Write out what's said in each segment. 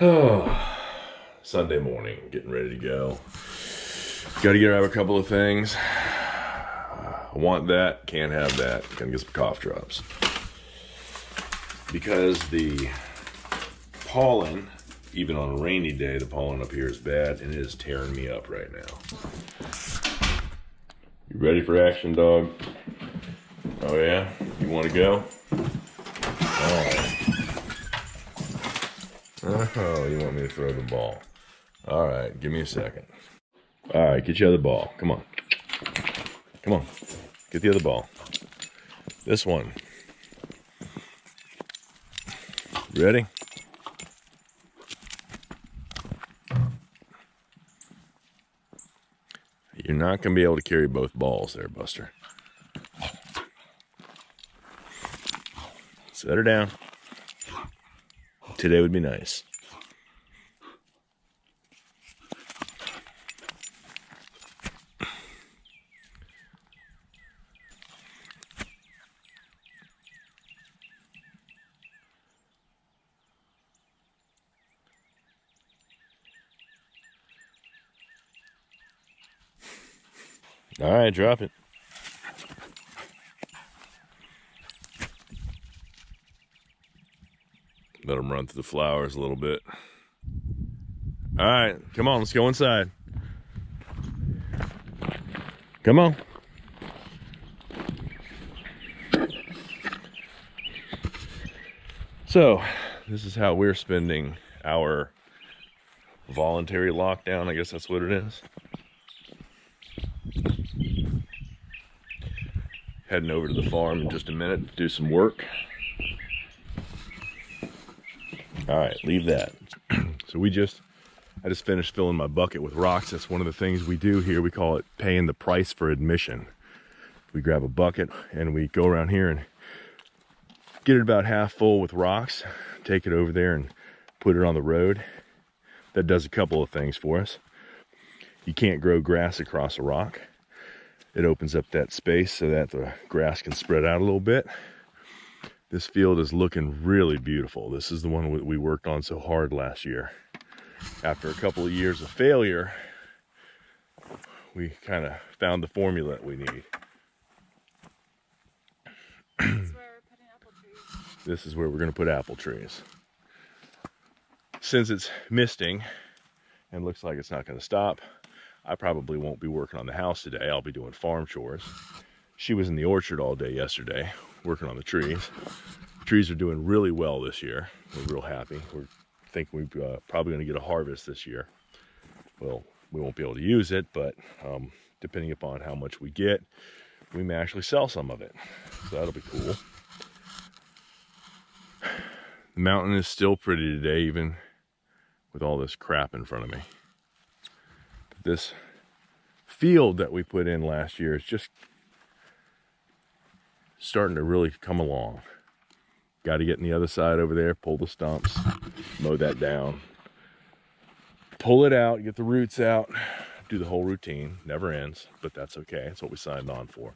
Oh, Sunday morning, getting ready to go. Got to get out a couple of things. I want that, can't have that. Gonna get some cough drops. Because the pollen, even on a rainy day, the pollen up here is bad and it is tearing me up right now. You ready for action, dog? Oh yeah? You want to go? Alright. Oh, you want me to throw the ball? Alright, give me a second. Alright, get you the other ball. Come on. Come on. Get the other ball. This one. Ready? You're not going to be able to carry both balls there, Buster. Set her down. Today would be nice. All right, drop it. Let them run through the flowers a little bit. All right, come on, let's go inside. Come on. So, this is how we're spending our voluntary lockdown. I guess that's what it is. Heading over to the farm in just a minute to do some work. All right, leave that. So I just finished filling my bucket with rocks. That's one of the things we do here. We call it paying the price for admission. We grab a bucket and we go around here and get it about half full with rocks, take it over there and put it on the road. That does a couple of things for us. You can't grow grass across a rock. It opens up that space so that the grass can spread out a little bit. This field is looking really beautiful. This is the one we worked on so hard last year. After a couple of years of failure, we kind of found the formula that we need. This is where we're putting apple trees. This is where we're going to put apple trees. Since it's misting and looks like it's not going to stop, I probably won't be working on the house today. I'll be doing farm chores. She was in the orchard all day yesterday, working on the trees. The trees are doing really well this year. We're real happy. We're thinking we're probably going to get a harvest this year. Well, we won't be able to use it, but depending upon how much we get, we may actually sell some of it. So that'll be cool. The mountain is still pretty today, even with all this crap in front of me. This field that we put in last year is just starting to really come along. Got to get on the other side over there, pull the stumps, mow that down, pull it out, get the roots out, do the whole routine. Never ends, but that's okay. That's what we signed on for.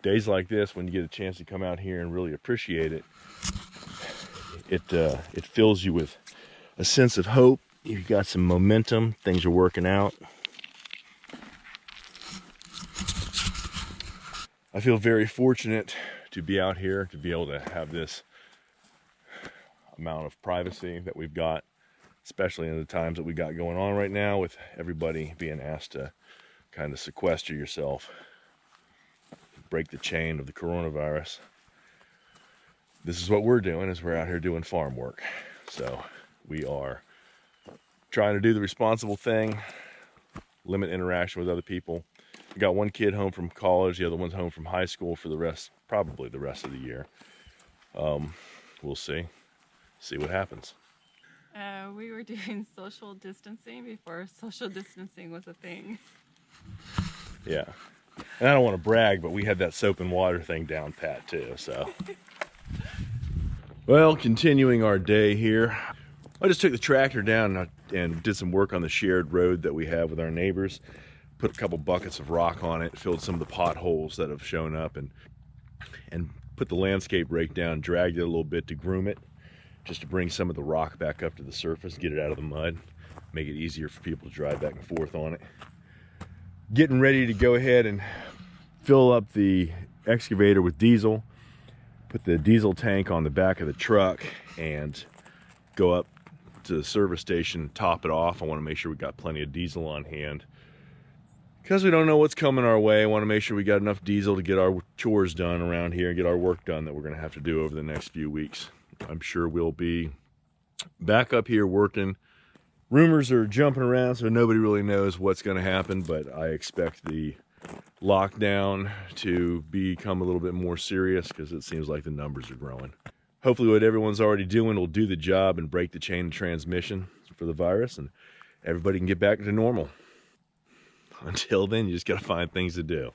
Days like this, when you get a chance to come out here and really appreciate it, it fills you with a sense of hope. You've got some momentum, things are working out. I feel very fortunate to be out here, to be able to have this amount of privacy that we've got, especially in the times that we got going on right now with everybody being asked to kind of sequester yourself, break the chain of the coronavirus. This is what we're doing, is we're out here doing farm work. So we are trying to do the responsible thing, limit interaction with other people. We got one kid home from college, the other one's home from high school for the rest, probably the rest of the year. We'll see what happens. We were doing social distancing before social distancing was a thing. Yeah, and I don't want to brag, but we had that soap and water thing down pat too, so. Well, continuing our day here. I just took the tractor down and did some work on the shared road that we have with our neighbors. Put a couple buckets of rock on it, filled some of the potholes that have shown up, and put the landscape rake down, dragged it a little bit to groom it, just to bring some of the rock back up to the surface, get it out of the mud, make it easier for people to drive back and forth on it. Getting ready to go ahead and fill up the excavator with diesel, put the diesel tank on the back of the truck, and go up to the service station, top it off. I want to make sure we got plenty of diesel on hand because we don't know what's coming our way. I want to make sure we got enough diesel to get our chores done around here and get our work done that we're going to have to do over the next few weeks. I'm sure we'll be back up here working. Rumors are jumping around, so nobody really knows what's going to happen, but I expect the lockdown to become a little bit more serious because it seems like the numbers are growing. Hopefully what everyone's already doing will do the job and break the chain of transmission for the virus, and everybody can get back to normal. Until then, you just got to find things to do.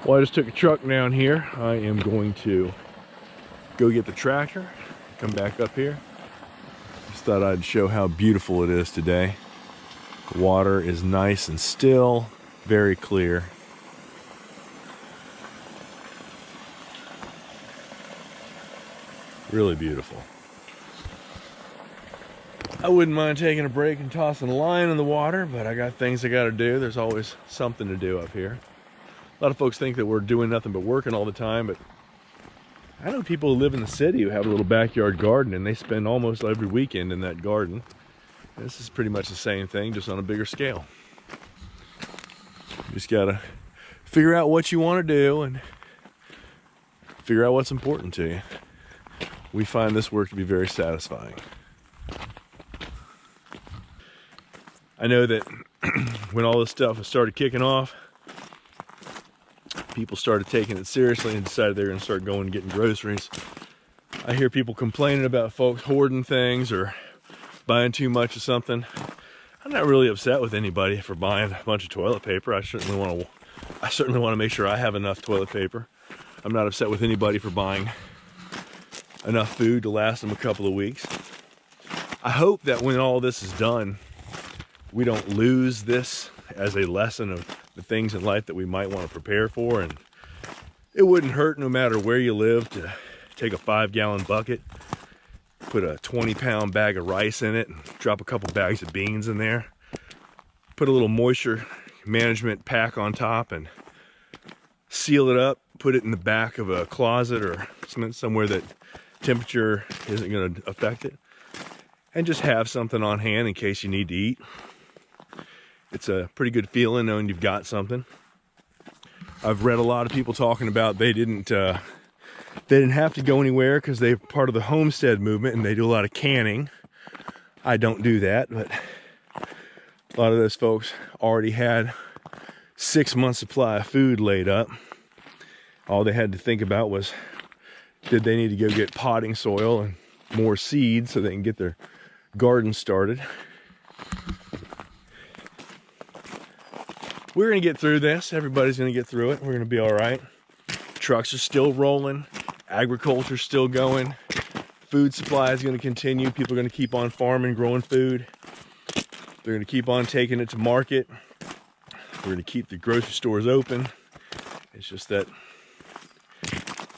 Well, I just took a truck down here. I am going to go get the tractor, come back up here. Just thought I'd show how beautiful it is today. The water is nice and still, very clear. Really beautiful. I wouldn't mind taking a break and tossing a line in the water, but I got things I got to do. There's always something to do up here. A lot of folks think that we're doing nothing but working all the time, but I know people who live in the city who have a little backyard garden, and they spend almost every weekend in that garden. This is pretty much the same thing, just on a bigger scale. You just gotta figure out what you want to do and figure out what's important to you. We find this work to be very satisfying. I know that when all this stuff started kicking off, people started taking it seriously and decided they were going to start going and getting groceries. I hear people complaining about folks hoarding things or buying too much of something. I'm not really upset with anybody for buying a bunch of toilet paper. I certainly want to make sure I have enough toilet paper. I'm not upset with anybody for buying enough food to last them a couple of weeks. I hope that when all this is done, we don't lose this as a lesson of the things in life that we might want to prepare for. And it wouldn't hurt, no matter where you live, to take a 5-gallon bucket, put a 20-pound bag of rice in it, and drop a couple bags of beans in there, put a little moisture management pack on top, and seal it up, put it in the back of a closet or somewhere that temperature isn't going to affect it, and just have something on hand in case you need to eat. It's a pretty good feeling knowing you've got something. I've read a lot of people talking about they didn't have to go anywhere because they're part of the homestead movement and they do a lot of canning. I don't do that, but a lot of those folks already had 6 months supply of food laid up. All they had to think about was, did they need to go get potting soil and more seeds so they can get their garden started? We're going to get through this. Everybody's going to get through it. We're going to be all right. Trucks are still rolling. Agriculture's still going. Food supply is going to continue. People are going to keep on farming, growing food. They're going to keep on taking it to market. We're going to keep the grocery stores open. It's just that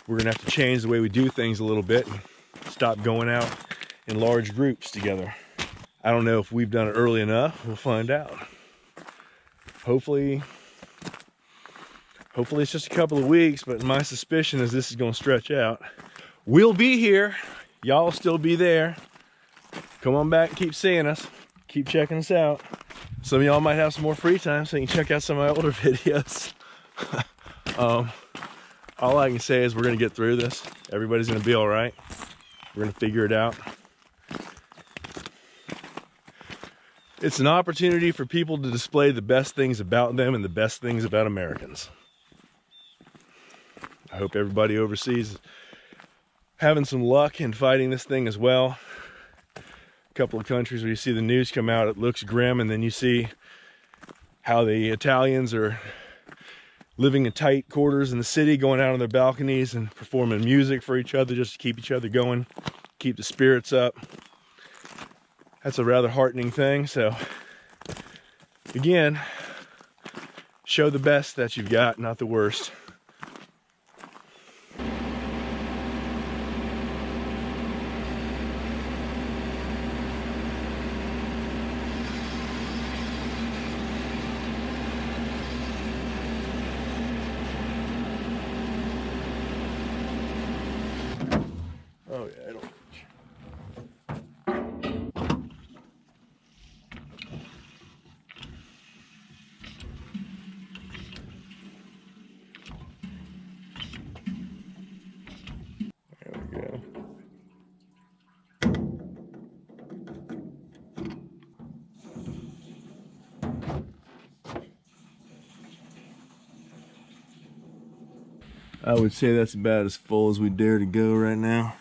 we're going to have to change the way we do things a little bit and stop going out in large groups together. I don't know if we've done it early enough. We'll find out. Hopefully it's just a couple of weeks, but my suspicion is this is going to stretch out. We'll be here. Y'all will still be there. Come on back and keep seeing us. Keep checking us out. Some of y'all might have some more free time so you can check out some of my older videos. All I can say is we're going to get through this. Everybody's going to be all right. We're going to figure it out. It's an opportunity for people to display the best things about them and the best things about Americans. I hope everybody overseas is having some luck in fighting this thing as well. A couple of countries where you see the news come out, it looks grim, and then you see how the Italians are living in tight quarters in the city, going out on their balconies and performing music for each other just to keep each other going, keep the spirits up. That's a rather heartening thing. So again, show the best that you've got, not the worst. Oh yeah, I don't. There we go. I would say that's about as full as we dare to go right now.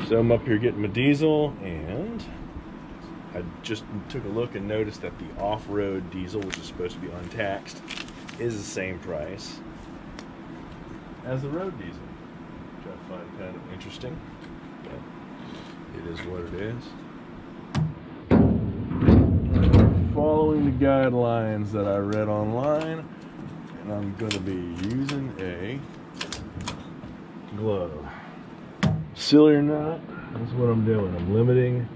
So I'm up here getting my diesel, and I just took a look and noticed that the off-road diesel, which is supposed to be untaxed, is the same price as the road diesel, which I find kind of interesting, but it is what it is. Following the guidelines that I read online, and I'm going to be using a glove. Silly or not, that's what I'm doing. I'm limiting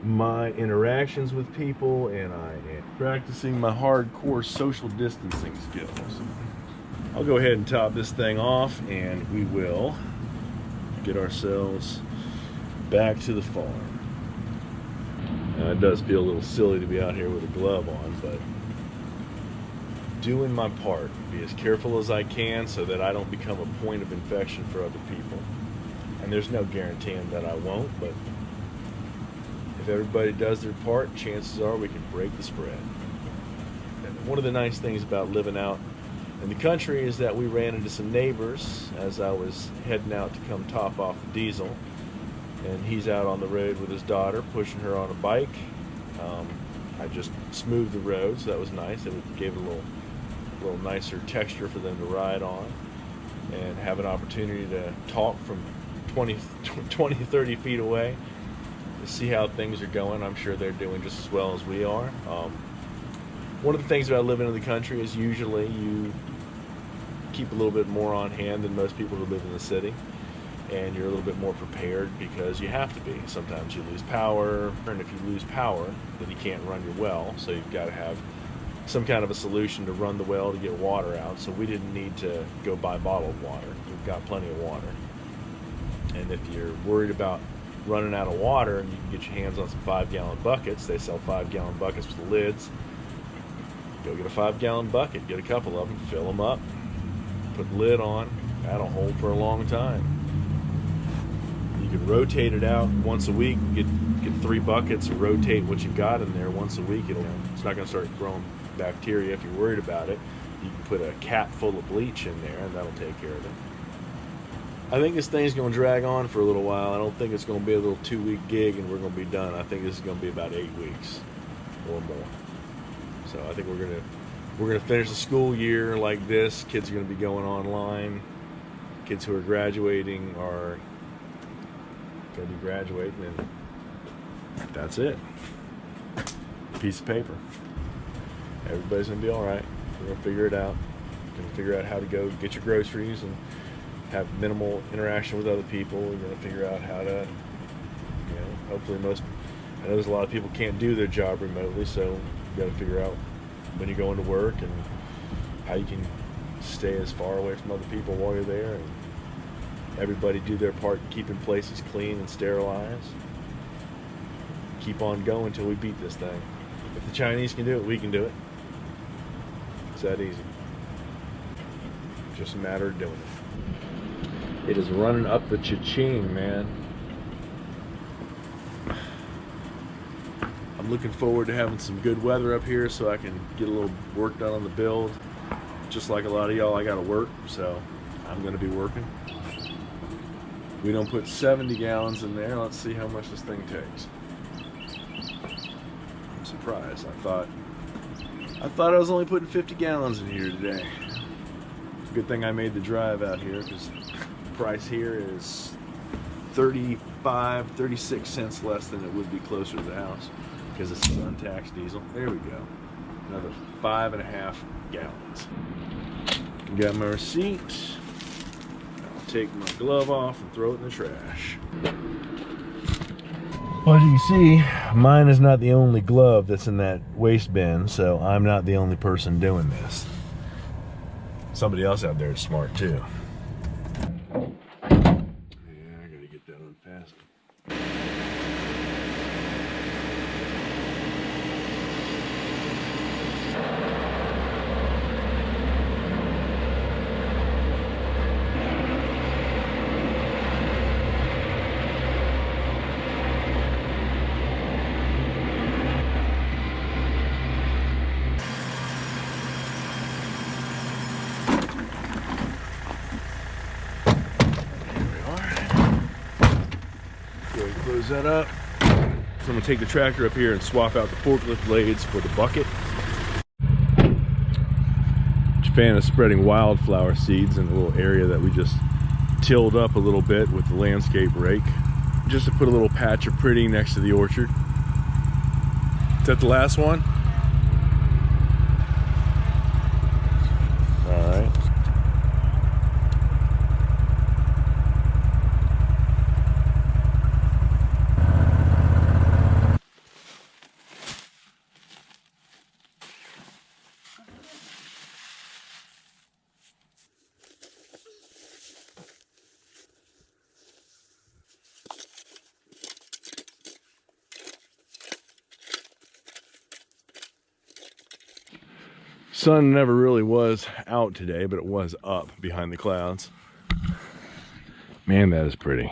my interactions with people, and I am practicing my hardcore social distancing skills. I'll go ahead and top this thing off, and we will get ourselves back to the farm. Now, it does feel a little silly to be out here with a glove on, but doing my part, be as careful as I can so that I don't become a point of infection for other people. And there's no guaranteeing that I won't, but if everybody does their part, chances are we can break the spread. And one of the nice things about living out in the country is that we ran into some neighbors as I was heading out to come top off the diesel. And he's out on the road with his daughter, pushing her on a bike. I just smoothed the road, so that was nice. It gave it a little nicer texture for them to ride on and have an opportunity to talk from 20, 30 feet away to see how things are going. I'm sure they're doing just as well as we are. One of the things about living in the country is usually you keep a little bit more on hand than most people who live in the city. And you're a little bit more prepared because you have to be. Sometimes you lose power, and if you lose power, then you can't run your well, so you've got to have some kind of a solution to run the well to get water out. So we didn't need to go buy bottled water. We've got plenty of water. And if you're worried about running out of water, and you can get your hands on some 5-gallon buckets, they sell 5-gallon buckets with the lids. Go get a 5-gallon bucket, get a couple of them, fill them up, put the lid on, that'll hold for a long time. You can rotate it out once a week. Get 3 buckets and rotate what you've got in there once a week. It's not going to start growing bacteria if you're worried about it. You can put a cap full of bleach in there, and that'll take care of it. I think this thing's going to drag on for a little while. I don't think it's going to be a little 2-week gig and we're going to be done. I think this is going to be about 8 weeks or more. So I think we're going to finish the school year like this. Kids are going to be going online. Kids who are graduating are going to be graduating, and that's it. Piece of paper. Everybody's going to be all right. We're going to figure it out. We're going to figure out how to go get your groceries and have minimal interaction with other people. We're going to figure out how to, hopefully I know there's a lot of people can't do their job remotely, so you've got to figure out when you're going to work and how you can stay as far away from other people while you're there, and everybody do their part in keeping places clean and sterilized. Keep on going until we beat this thing. If the Chinese can do it, we can do it. It's that easy. Just a matter of doing it. It is running up the cha-ching, man. I'm looking forward to having some good weather up here so I can get a little work done on the build. Just like a lot of y'all, I gotta work, so I'm gonna be working. We don't put 70 gallons in there. Let's see how much this thing takes. I'm surprised. I thought I was only putting 50 gallons in here today. Good thing I made the drive out here, because the price here is 36 cents less than it would be closer to the house, because this is untaxed diesel. There we go. Another 5.5 gallons. Got my receipt. Take my glove off and throw it in the trash. Well, as you can see, mine is not the only glove that's in that waste bin, so I'm not the only person doing this. Somebody else out there is smart too. Yeah, I gotta get that unfastened. Go ahead and close that up. So I'm gonna take the tractor up here and swap out the forklift blades for the bucket. Fan of spreading wildflower seeds in a little area that we just tilled up a little bit with the landscape rake, just to put a little patch of pretty next to the orchard. Is that the last one? All right. Sun never really was out today, but it was up behind the clouds. Man, that is pretty.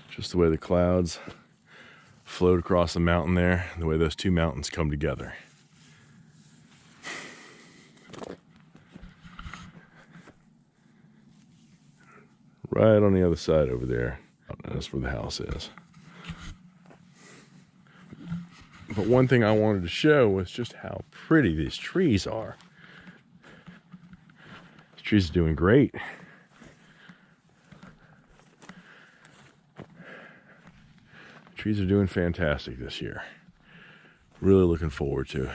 Just the way the clouds float across the mountain there, the way those two mountains come together. Right on the other side over there. That's where the house is. But one thing I wanted to show was just how pretty these trees are. These trees are doing great. Trees are doing fantastic this year. Really looking forward to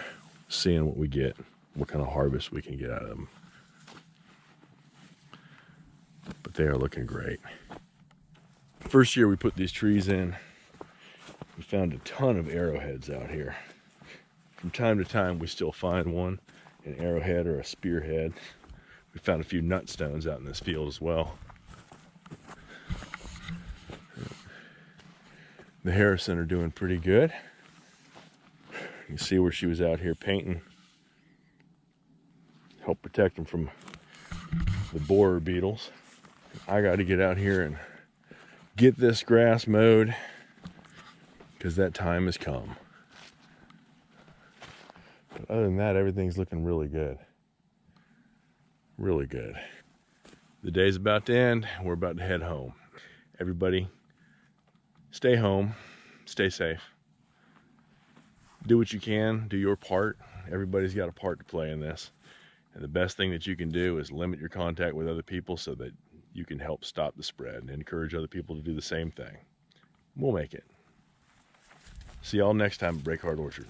seeing what we get, what kind of harvest we can get out of them. But they are looking great. First year we put these trees in, we found a ton of arrowheads out here. From time to time we still find one, an arrowhead or a spearhead. We found a few nutstones out in this field as well. The Harrison are doing pretty good. You can see where she was out here painting. Help protect them from the borer beetles. I got to get out here and get this grass mowed because that time has come. But other than that, everything's looking really good. Really good. The day's about to end. We're about to head home. Everybody, stay home, stay safe. Do what you can, do your part. Everybody's got a part to play in this. And the best thing that you can do is limit your contact with other people so that you can help stop the spread and encourage other people to do the same thing. We'll make it. See y'all next time at Break Hard Orchard.